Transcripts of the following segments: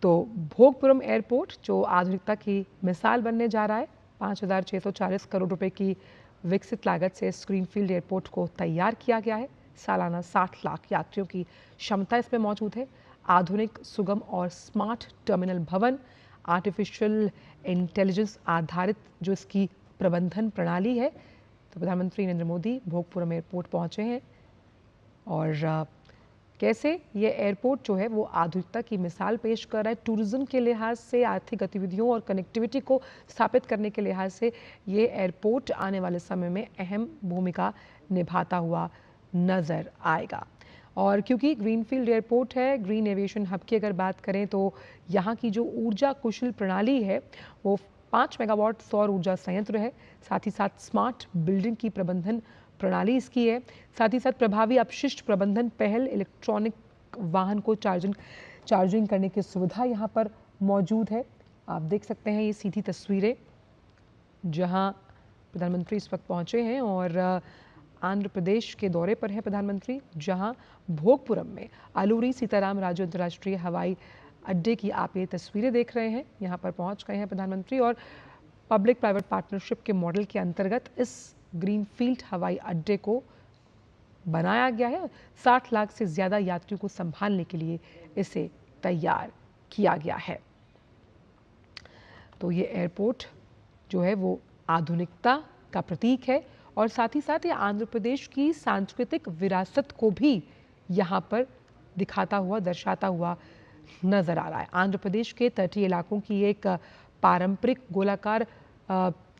तो भोगपुरम एयरपोर्ट जो आधुनिकता की मिसाल बनने जा रहा है, 5,640 करोड़ रुपए की विकसित लागत से इस ग्रीनफील्ड एयरपोर्ट को तैयार किया गया है। सालाना 60 लाख यात्रियों की क्षमता इसमें मौजूद है। आधुनिक, सुगम और स्मार्ट टर्मिनल भवन, आर्टिफिशियल इंटेलिजेंस आधारित जो इसकी प्रबंधन प्रणाली है। तो प्रधानमंत्री नरेंद्र मोदी भोगपुरम एयरपोर्ट पहुंचे हैं और कैसे ये एयरपोर्ट जो है वो आधुनिकता की मिसाल पेश कर रहा है। टूरिज्म के लिहाज से, आर्थिक गतिविधियों और कनेक्टिविटी को स्थापित करने के लिहाज से ये एयरपोर्ट आने वाले समय में अहम भूमिका निभाता हुआ नज़र आएगा। और क्योंकि ग्रीनफील्ड एयरपोर्ट है, ग्रीन एविएशन हब की अगर बात करें तो यहाँ की जो ऊर्जा कुशल प्रणाली है वो 5 मेगावाट सौर ऊर्जा संयंत्र है। साथ ही साथ स्मार्ट बिल्डिंग की प्रबंधन प्रणाली इसकी है। साथ ही साथ प्रभावी अपशिष्ट प्रबंधन पहल, इलेक्ट्रॉनिक वाहन को चार्जिंग करने की सुविधा यहाँ पर मौजूद है। आप देख सकते हैं ये सीधी तस्वीरें जहाँ प्रधानमंत्री इस वक्त पहुँचे हैं और आंध्र प्रदेश के दौरे पर हैं प्रधानमंत्री, जहाँ भोगपुरम में अलूरी सीताराम राजू अंतर्राष्ट्रीय हवाई अड्डे की आप ये तस्वीरें देख रहे हैं। यहाँ पर पहुँच गए हैं प्रधानमंत्री और पब्लिक प्राइवेट पार्टनरशिप के मॉडल के अंतर्गत इस ग्रीनफील्ड हवाई अड्डे को बनाया गया है। 60 लाख से ज़्यादा यात्रियों को संभालने के लिए इसे तैयार किया गया है। तो ये एयरपोर्ट जो है वो आधुनिकता का प्रतीक है और साथ ही साथ ये आंध्र प्रदेश की सांस्कृतिक विरासत को भी यहाँ पर दिखाता हुआ, दर्शाता हुआ नजर आ रहा है। आंध्र प्रदेश के तटीय इलाकों की एक पारंपरिक गोलाकार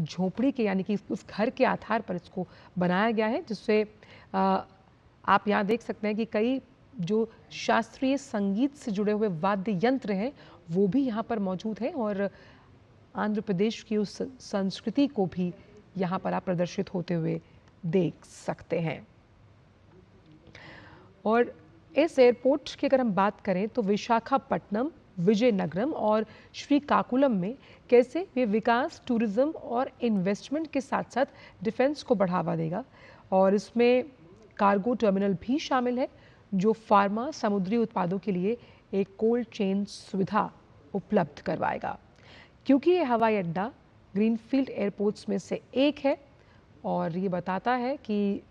झोपड़ी के यानी कि उस घर के आधार पर इसको बनाया गया है, जिससे आप यहाँ देख सकते हैं कि कई जो शास्त्रीय संगीत से जुड़े हुए वाद्य यंत्र हैं वो भी यहाँ पर मौजूद हैं और आंध्र प्रदेश की उस संस्कृति को भी यहाँ पर आप प्रदर्शित होते हुए देख सकते हैं। और इस एयरपोर्ट की अगर हम बात करें तो विशाखापट्टनम, विजयनगरम और श्रीकाकुलम में कैसे ये विकास, टूरिज्म और इन्वेस्टमेंट के साथ साथ डिफेंस को बढ़ावा देगा। और इसमें कार्गो टर्मिनल भी शामिल है जो फार्मा, समुद्री उत्पादों के लिए एक कोल्ड चेन सुविधा उपलब्ध करवाएगा। क्योंकि ये हवाई अड्डा ग्रीनफील्ड एयरपोर्ट्स में से एक है और ये बताता है कि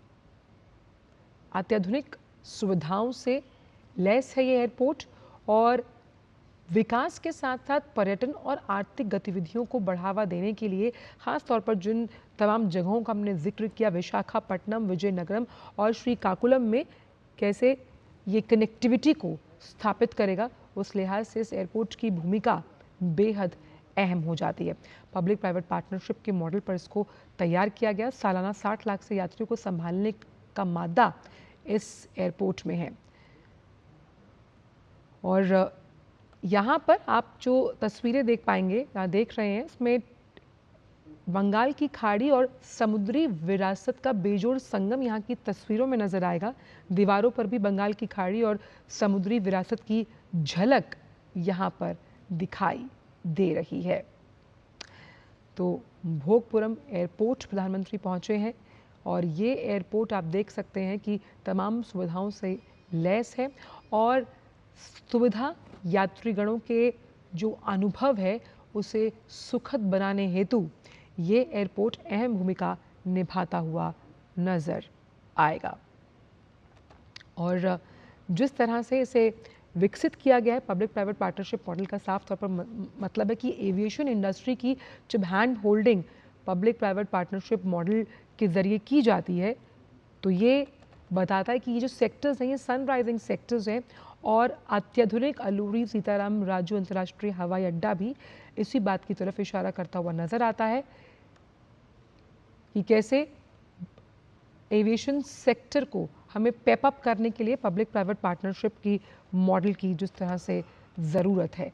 अत्याधुनिक सुविधाओं से लैस है ये एयरपोर्ट और विकास के साथ साथ पर्यटन और आर्थिक गतिविधियों को बढ़ावा देने के लिए खास तौर पर जिन तमाम जगहों का हमने जिक्र किया, विशाखापट्टनम, विजयनगरम और श्रीकाकुलम में कैसे ये कनेक्टिविटी को स्थापित करेगा, उस लिहाज से इस एयरपोर्ट की भूमिका बेहद अहम हो जाती है। पब्लिक प्राइवेट पार्टनरशिप के मॉडल पर इसको तैयार किया गया। सालाना 60 लाख से यात्रियों को संभालने का मादा इस एयरपोर्ट में है। और यहाँ पर आप जो तस्वीरें देख पाएंगे, यहाँ देख रहे हैं, इसमें बंगाल की खाड़ी और समुद्री विरासत का बेजोड़ संगम यहाँ की तस्वीरों में नजर आएगा। दीवारों पर भी बंगाल की खाड़ी और समुद्री विरासत की झलक यहाँ पर दिखाई दे रही है। तो भोगपुरम एयरपोर्ट प्रधानमंत्री पहुँचे हैं और ये एयरपोर्ट आप देख सकते हैं कि तमाम सुविधाओं से लैस है और सुविधा यात्रीगणों के जो अनुभव है उसे सुखद बनाने हेतु ये एयरपोर्ट अहम भूमिका निभाता हुआ नजर आएगा। और जिस तरह से इसे विकसित किया गया है पब्लिक प्राइवेट पार्टनरशिप मॉडल का साफ तौर पर मतलब है कि एविएशन इंडस्ट्री की जब hand holding public private partnership model के जरिए की जाती है तो ये बताता है कि ये जो सेक्टर्स हैं ये सनराइजिंग सेक्टर्स हैं और अत्याधुनिक अलूरी सीताराम राजू अंतर्राष्ट्रीय हवाई अड्डा भी इसी बात की तरफ इशारा करता हुआ नजर आता है कि कैसे एविएशन सेक्टर को हमें पेप अप करने के लिए पब्लिक प्राइवेट पार्टनरशिप की मॉडल की जिस तरह से ज़रूरत है।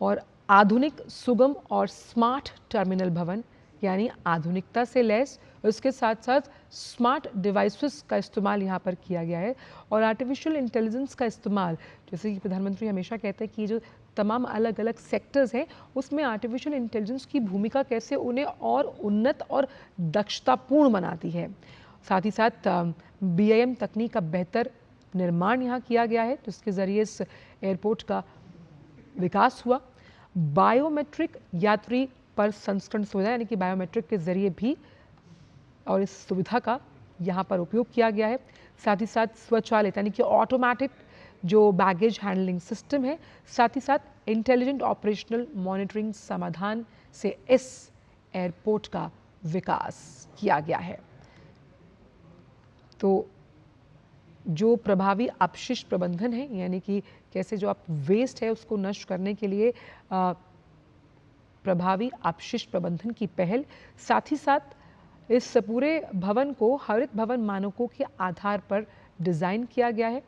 और आधुनिक, सुगम और स्मार्ट टर्मिनल भवन यानी आधुनिकता से लैस, उसके साथ साथ स्मार्ट डिवाइसेस का इस्तेमाल यहाँ पर किया गया है और आर्टिफिशियल इंटेलिजेंस का इस्तेमाल, जैसे कि प्रधानमंत्री हमेशा कहते हैं कि जो तमाम अलग अलग सेक्टर्स हैं उसमें आर्टिफिशियल इंटेलिजेंस की भूमिका कैसे उन्हें और उन्नत और दक्षतापूर्ण बनाती है। साथ ही साथ BIM तकनीक का बेहतर निर्माण यहाँ किया गया है, जिसके ज़रिए इस एयरपोर्ट का विकास हुआ। बायोमेट्रिक यात्री पर संस्करण सुविधा, यानी कि बायोमेट्रिक के ज़रिए भी और इस सुविधा का यहाँ पर उपयोग किया गया है। साथ ही साथ स्वचालित यानी कि ऑटोमेटिक जो बैगेज हैंडलिंग सिस्टम है, साथ ही साथ इंटेलिजेंट ऑपरेशनल मॉनिटरिंग समाधान से इस एयरपोर्ट का विकास किया गया है। तो जो प्रभावी अपशिष्ट प्रबंधन है, यानी कि कैसे जो आप वेस्ट है उसको नष्ट करने के लिए प्रभावी अपशिष्ट प्रबंधन की पहल, साथ ही साथ इस पूरे भवन को हरित भवन मानकों के आधार पर डिज़ाइन किया गया है।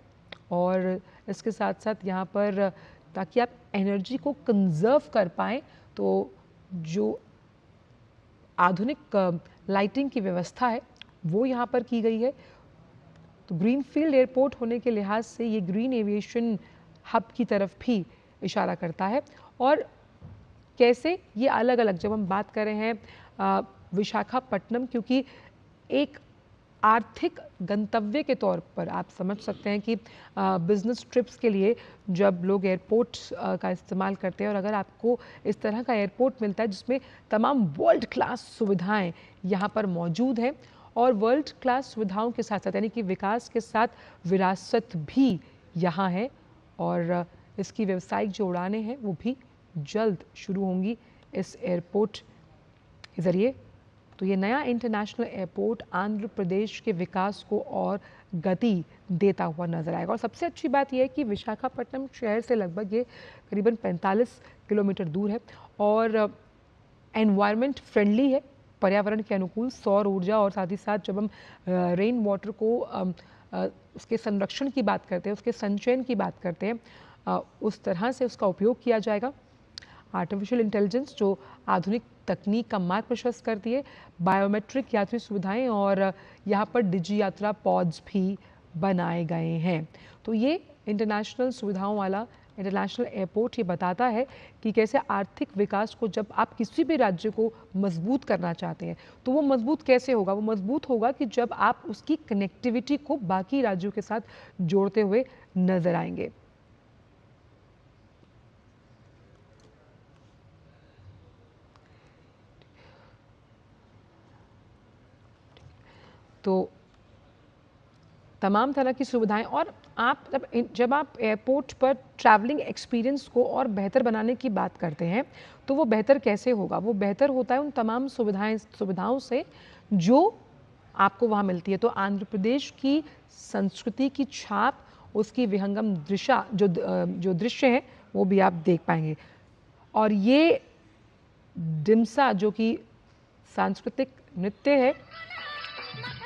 और इसके साथ साथ यहाँ पर ताकि आप एनर्जी को कंजर्व कर पाएँ, तो जो आधुनिक लाइटिंग की व्यवस्था है वो यहाँ पर की गई है। तो ग्रीनफील्ड एयरपोर्ट होने के लिहाज से ये ग्रीन एविएशन हब की तरफ भी इशारा करता है। और कैसे ये अलग अलग, जब हम बात कर रहे हैं विशाखापट्टनम, क्योंकि एक आर्थिक गंतव्य के तौर पर आप समझ सकते हैं कि बिजनेस ट्रिप्स के लिए जब लोग एयरपोर्ट का इस्तेमाल करते हैं, और अगर आपको इस तरह का एयरपोर्ट मिलता है जिसमें तमाम वर्ल्ड क्लास सुविधाएं यहाँ पर मौजूद हैं, और वर्ल्ड क्लास सुविधाओं के साथ साथ यानी कि विकास के साथ विरासत भी यहाँ है, और इसकी व्यावसायिक जो उड़ानें हैं वो भी जल्द शुरू होंगी इस एयरपोर्ट के ज़रिए। तो ये नया इंटरनेशनल एयरपोर्ट आंध्र प्रदेश के विकास को और गति देता हुआ नजर आएगा। और सबसे अच्छी बात यह है कि विशाखापट्टनम शहर से लगभग ये करीबन 45 किलोमीटर दूर है, और एनवायरनमेंट फ्रेंडली है, पर्यावरण के अनुकूल सौर ऊर्जा, और साथ ही साथ जब हम रेन वाटर को उसके संरक्षण की बात करते हैं, उसके संचयन की बात करते हैं, उस तरह से उसका उपयोग किया जाएगा। आर्टिफिशियल इंटेलिजेंस जो आधुनिक तकनीक का मार्ग प्रशस्त करती है, बायोमेट्रिक यात्री सुविधाएं, और यहाँ पर डिजी यात्रा पॉड्स भी बनाए गए हैं। तो ये इंटरनेशनल सुविधाओं वाला इंटरनेशनल एयरपोर्ट ये बताता है कि कैसे आर्थिक विकास को, जब आप किसी भी राज्य को मजबूत करना चाहते हैं, तो वो मजबूत कैसे होगा? वो मजबूत होगा कि जब आप उसकी कनेक्टिविटी को बाकी राज्यों के साथ जोड़ते हुए नजर आएंगे। तो तमाम तरह की सुविधाएं, और आप जब आप एयरपोर्ट पर ट्रैवलिंग एक्सपीरियंस को और बेहतर बनाने की बात करते हैं, तो वो बेहतर कैसे होगा? वो बेहतर होता है उन तमाम सुविधाओं से जो आपको वहाँ मिलती है। तो आंध्र प्रदेश की संस्कृति की छाप, उसकी विहंगम जो दृश्य है वो भी आप देख पाएंगे। और ये डिम्सा जो कि सांस्कृतिक नृत्य है,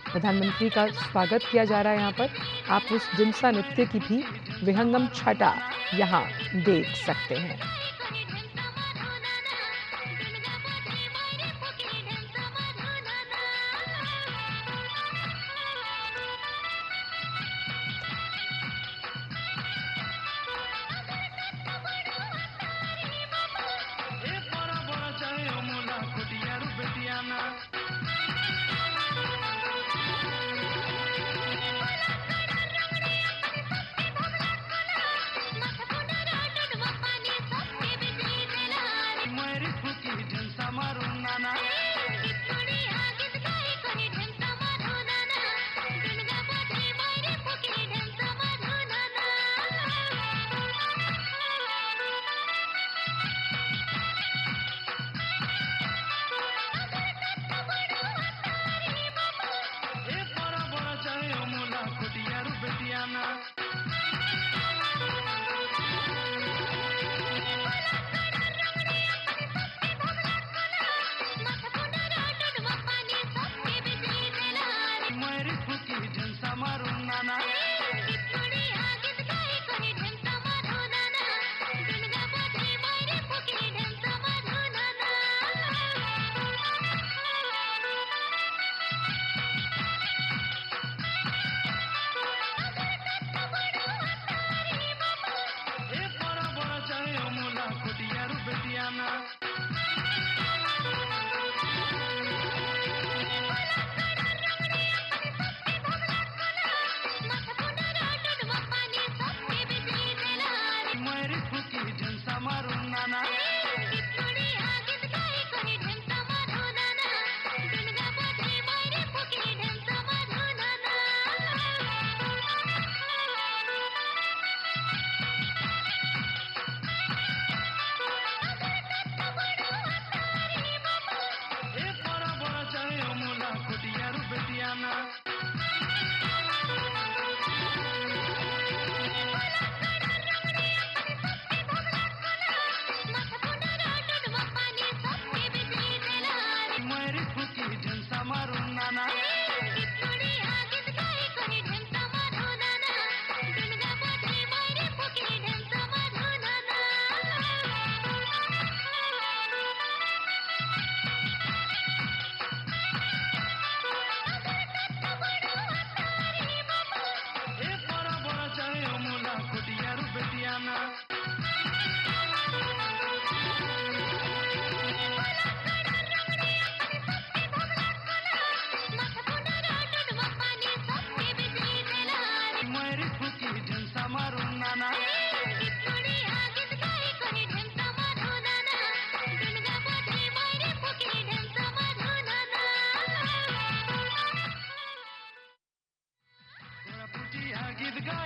प्रधानमंत्री का स्वागत किया जा रहा है यहाँ पर। आप उस डिम्सा नृत्य की भी विहंगम छटा यहाँ देख सकते हैं।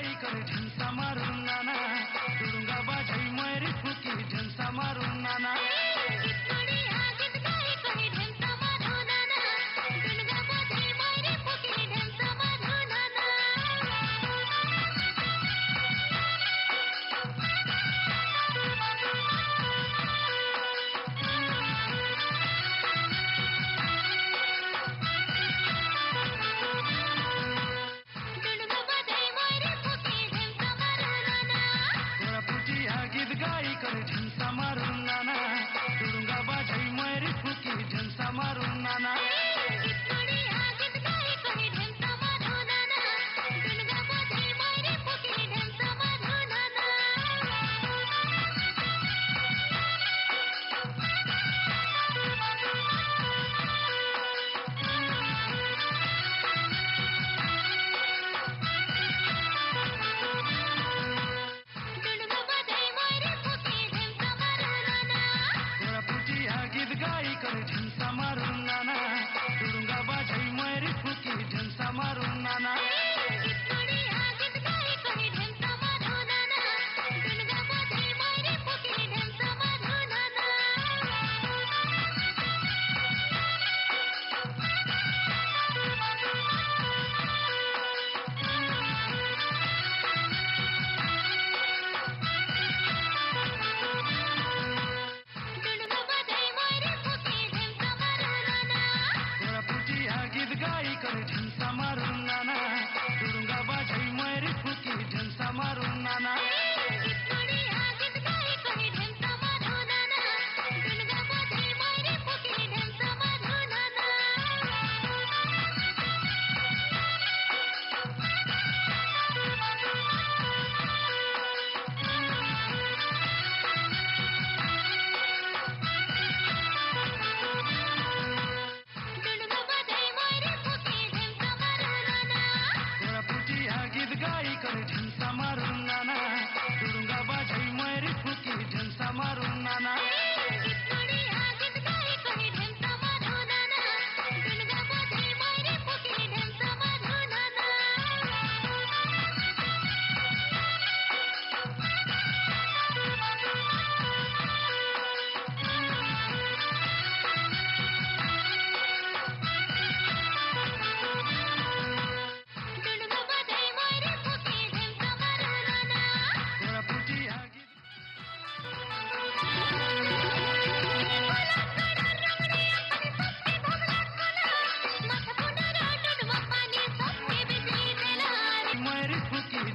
गाई कर झंसा मारून नाना दुडुंगा बाजाई मैरी फुकी झंसा मारून नाना गीत गाई कर झंसा मारून नाना दुडुंगा बाजाई मैरी फुकी झंसा मारून नाना गीत गाई कर झंसा मारून नाना दुडुंगा बाजाई मैरी फुकी झंसा मारून नाना गीत गाई कर झंसा मारून नाना दुडुंगा बाजाई मैरी फुकी झंसा मारून नाना गीत गाई कर झंसा मारून नाना दुडुंगा बाजाई मैरी फुकी झंसा मारून नाना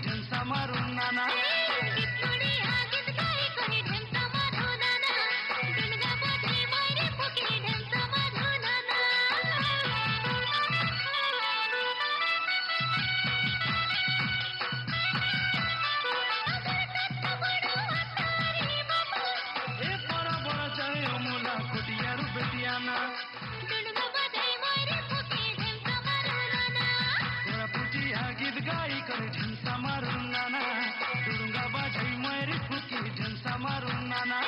झंसा मारून नाना गीत गाई कर झंसा मारून नाना दुडुंगा बाजाई मैरी फुकी झंसा मारून नाना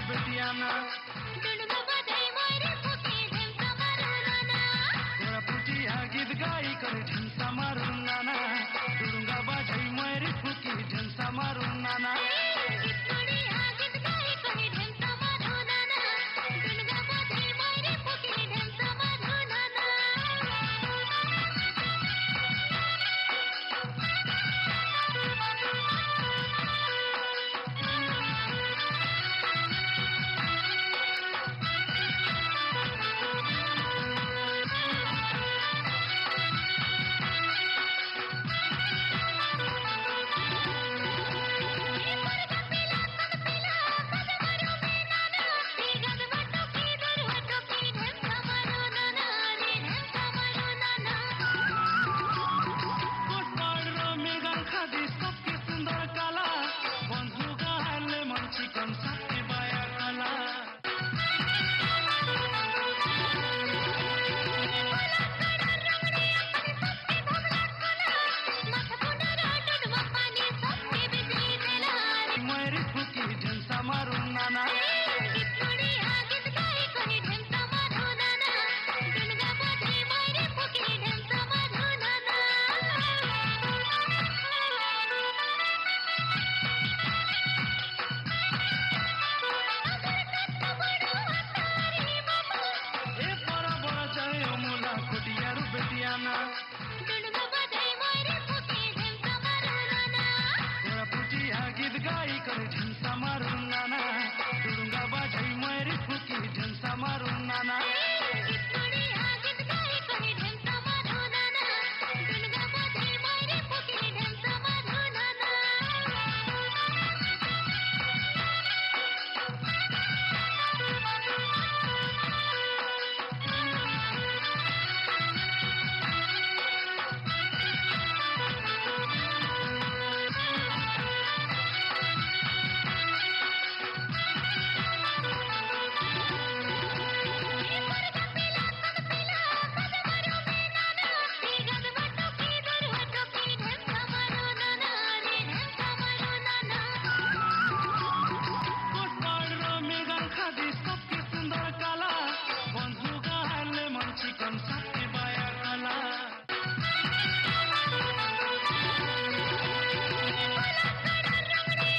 बेटियाना